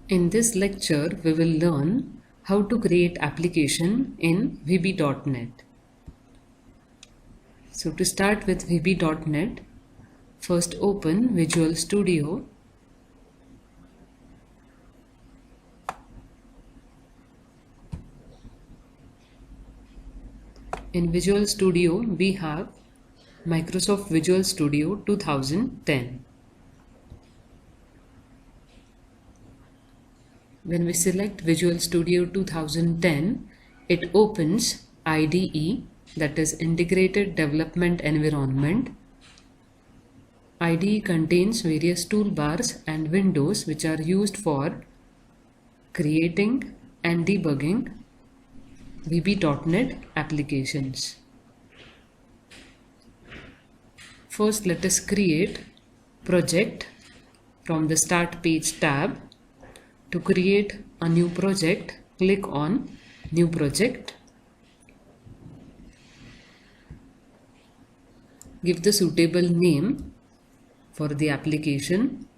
In this lecture, we will learn how to create application in VB.NET. So to start with VB.NET, first open Visual Studio. In Visual Studio, we have Microsoft Visual Studio 2010. When we select Visual Studio 2010, it opens IDE, that is Integrated Development Environment. IDE contains various toolbars and windows which are used for creating and debugging VB.NET applications. First, let us create project from the Start Page tab. To create a new project, click on New Project. Give the suitable name for the application.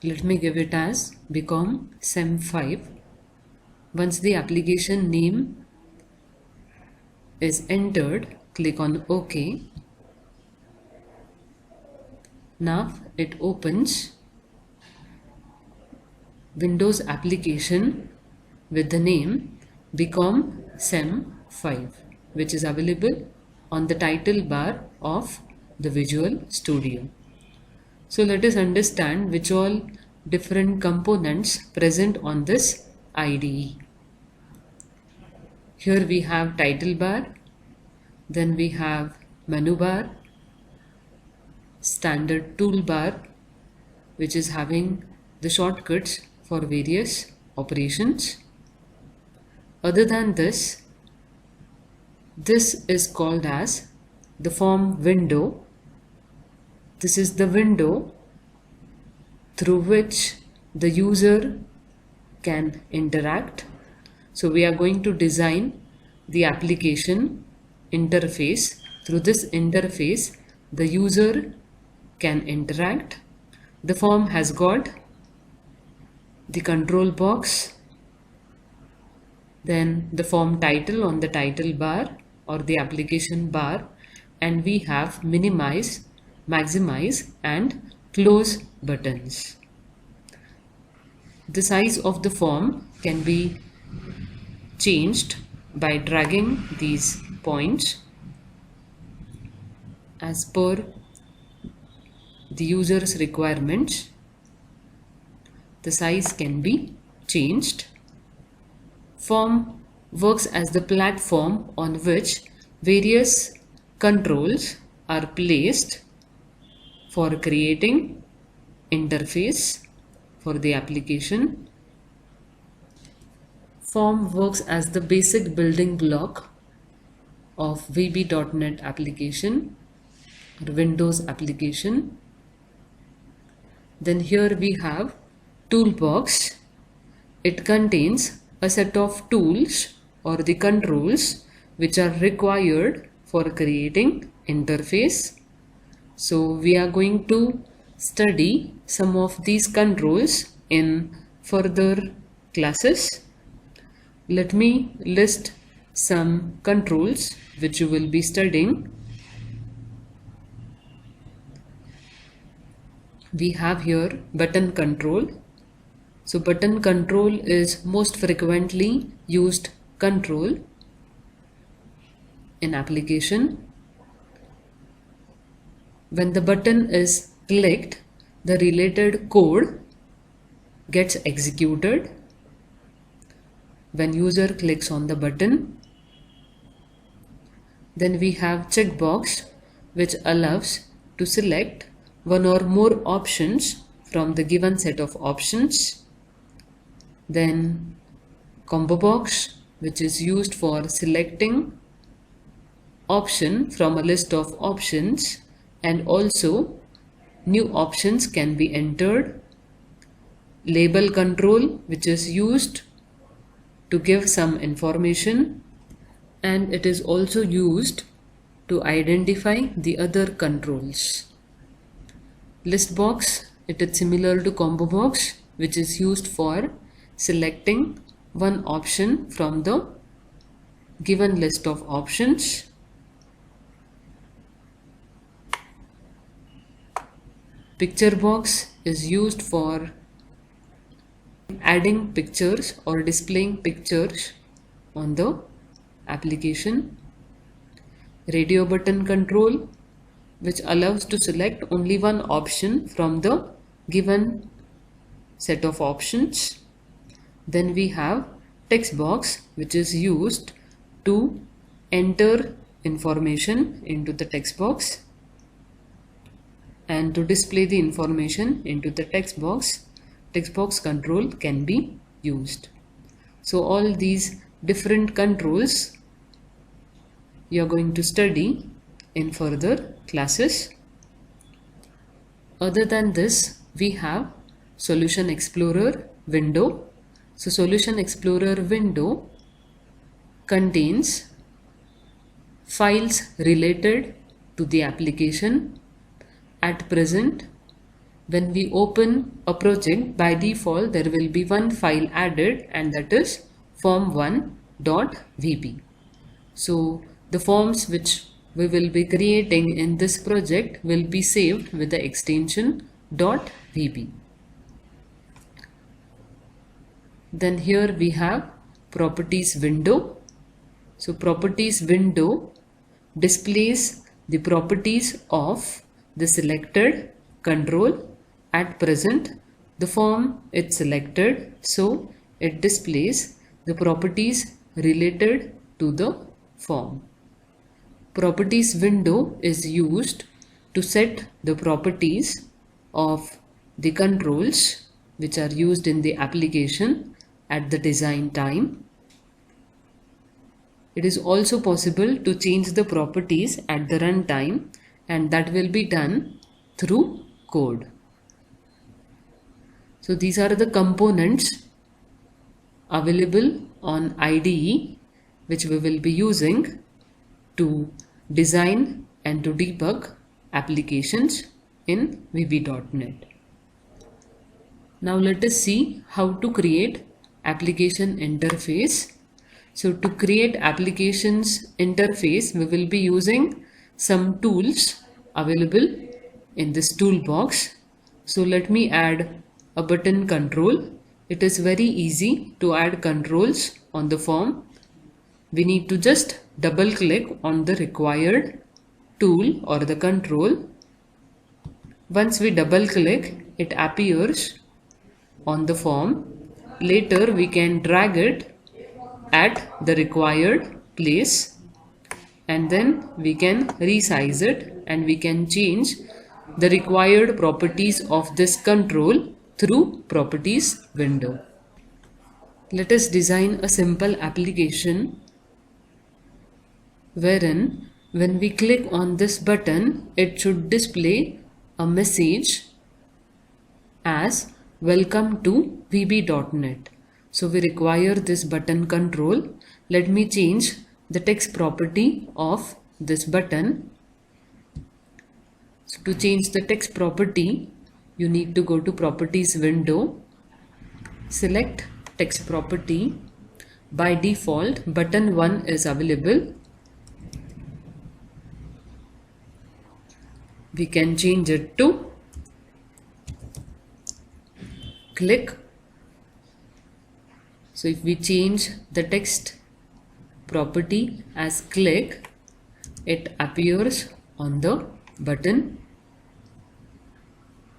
Let me give it as Become SEM5. Once the application name is entered, click on OK. Now it opens Windows application with the name Become SEM5, which is available on the title bar of the Visual Studio. So let us understand which all different components present on this IDE. Here we have title bar, then we have menu bar, standard toolbar, which is having the shortcuts for various operations. Other than this, this is called as the form window. This is the window through which the user can interact. So we are going to design the application interface. Through this interface, the user can interact. The form has got the control box, then the form title on the title bar or the application bar, and we have minimize, maximize and close buttons. The size of the form can be changed by dragging these points as per the user's requirements. The size can be changed. Form works as the platform on which various controls are placed for creating interface for the application. Form works as the basic building block of VB.NET application or Windows application. Then here we have toolbox. It contains a set of tools or the controls which are required for creating interface. So we are going to study some of these controls in further classes. Let me list some controls which you will be studying. We have here button control. So button control is most frequently used control in application. When the button is clicked, the related code gets executed. When user clicks on the button, then we have checkbox, which allows to select one or more options from the given set of options. Then combo box, which is used for selecting option from a list of options, and also new options can be entered. Label control, which is used to give some information, and it is also used to identify the other controls. List box, it is similar to combo box, which is used for selecting one option from the given list of options. Picture box is used for adding pictures or displaying pictures on the application. Radio button control, which allows to select only one option from the given set of options. Then we have text box, which is used to enter information into the text box and to display the information into the text box. Text box control can be used. So all these different controls you are going to study in further classes. Other than this, we have Solution Explorer window. So Solution Explorer window contains files related to the application. At present, when we open a project, by default there will be one file added, and that is form1.vb. So the forms which we will be creating in this project will be saved with the extension .vb. Then here we have properties window. So properties window displays the properties of the selected control. At present, the form is selected, so it displays the properties related to the form. Properties window is used to set the properties of the controls which are used in the application at the design time. It is also possible to change the properties at the runtime, and that will be done through code. So these are the components available on IDE which we will be using to design and to debug applications in VB.NET. Now let us see how to create application interface. So to create applications interface, we will be using some tools available in this toolbox. So let me add a button control. It is very easy to add controls on the form. We need to just double click on the required tool or the control. Once we double click, it appears on the form. Later we can drag it at the required place, and then we can resize it, and we can change the required properties of this control through properties window. Let us design a simple application wherein when we click on this button, it should display a message as welcome to VB.NET. So we require this button control. Let me change the text property of this button. So to change the text property, you need to go to properties window, select text property. By default, button 1 is available. We can change it to click. So if we change the text property as click, it appears on the button.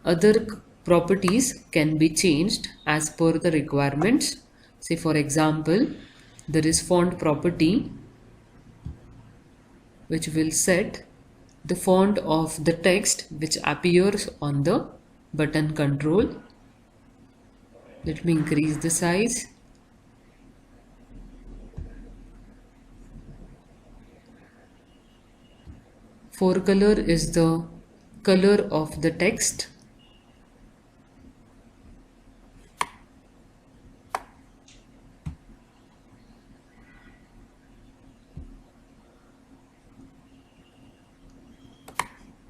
Other properties can be changed as per the requirements. Say for example, there is font property which will set the font of the text which appears on the button control. Let me increase the size. Forecolor is the color of the text.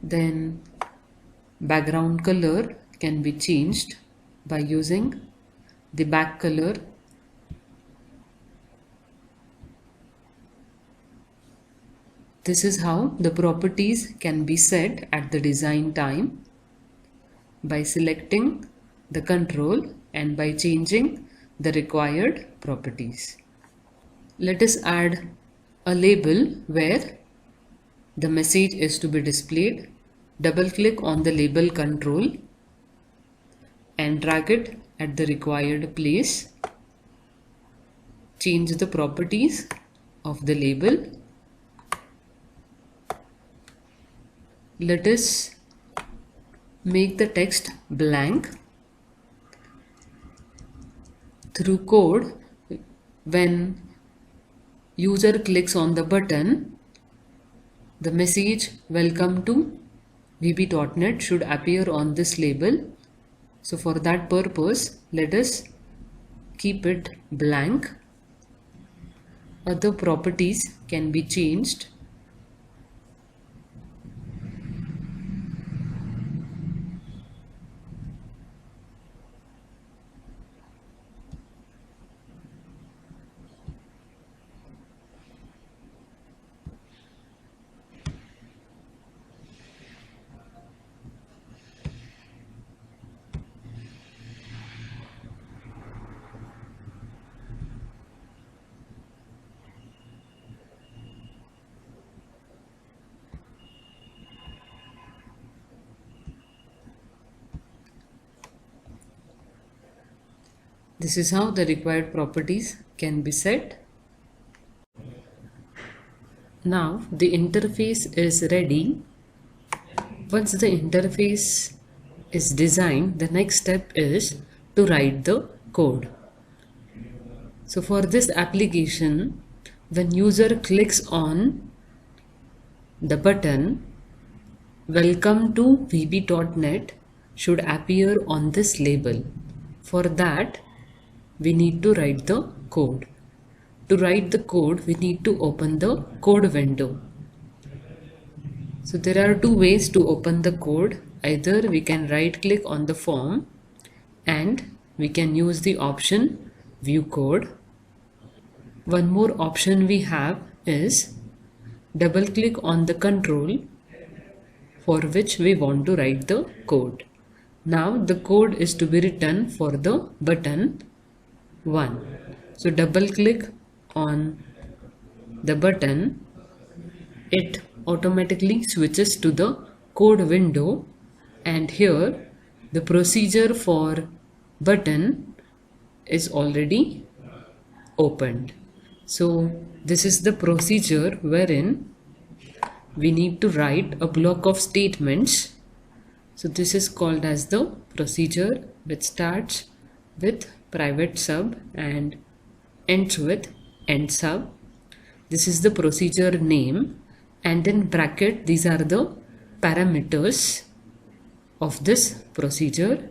Then background color can be changed by using the back color. This is how the properties can be set at the design time by selecting the control and by changing the required properties. Let us add a label where the message is to be displayed. Double click on the label control and drag it at the required place. Change the properties of the label. Let us make the text blank. Through code, when user clicks on the button, the message "Welcome to VB.NET" should appear on this label. So for that purpose, let us keep it blank. Other properties can be changed. This is how the required properties can be set. Now the interface is ready. Once the interface is designed, the next step is to write the code. So for this application, when user clicks on the button, "Welcome to VB.NET" should appear on this label. For that, we need to write the code. To write the code, we need to open the code window. So there are two ways to open the code. Either we can right click on the form and we can use the option View Code. One more option we have is double click on the control for which we want to write the code. Now the code is to be written for the button 1. So double click on the button. It automatically switches to the code window, and here the procedure for button is already opened. So this is the procedure wherein we need to write a block of statements. So this is called as the procedure, which starts with private sub and ends with end sub. This is the procedure name, and in bracket these are the parameters of this procedure,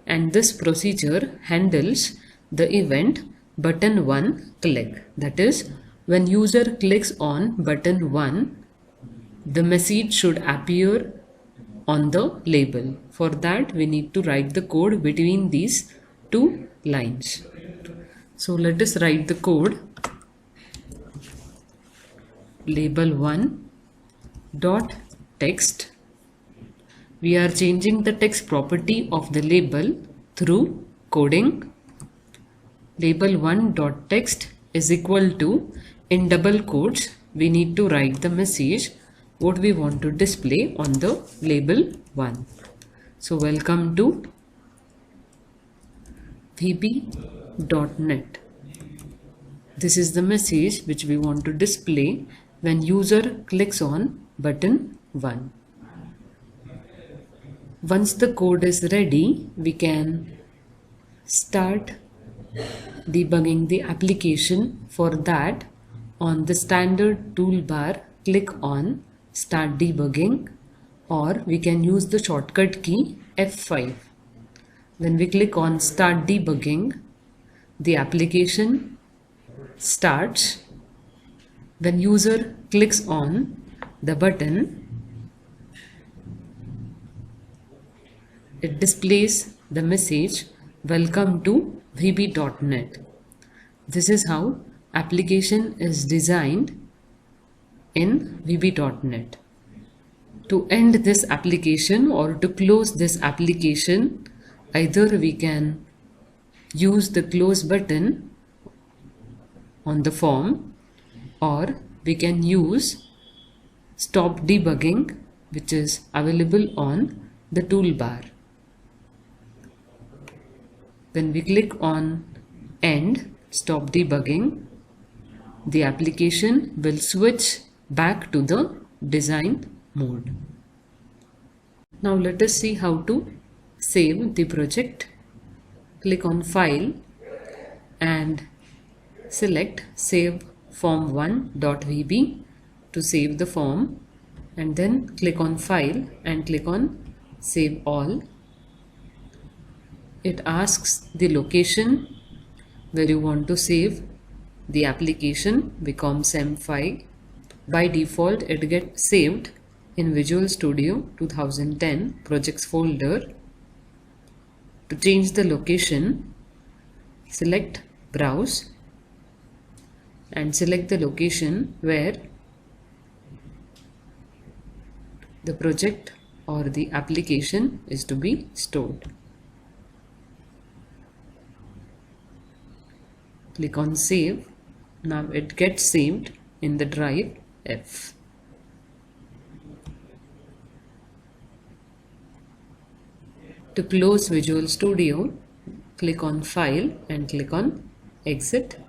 and this procedure handles the event button 1 click. That is, when user clicks on button 1, the message should appear on the label. For that, we need to write the code between these two lines. So let us write the code. Label 1 dot text. We are changing the text property of the label through coding. Label 1 dot text is equal to, in double quotes, we need to write the message what we want to display on the label 1. So welcome to VB.NET. This is the message which we want to display when user clicks on button 1. Once the code is ready, we can start debugging the application. For that, on the standard toolbar, click on Start Debugging, or we can use the shortcut key F5. When we click on Start Debugging, the application starts. When user clicks on the button, it displays the message welcome to VB.NET. This is how application is designed in VB.NET. To end this application or to close this application, either we can use the close button on the form, or we can use stop debugging, which is available on the toolbar. When we click on end stop debugging, the application will switch back to the design mode. Now let us see how to save the project. Click on File and select Save Form1.vb to save the form, and then click on File and click on Save All. It asks the location where you want to save the application, become SEM5. By default, it gets saved in Visual Studio 2010 projects folder. To change the location, select Browse and select the location where the project or the application is to be stored. Click on Save. Now it gets saved in the drive F. To close Visual Studio, click on File and click on Exit.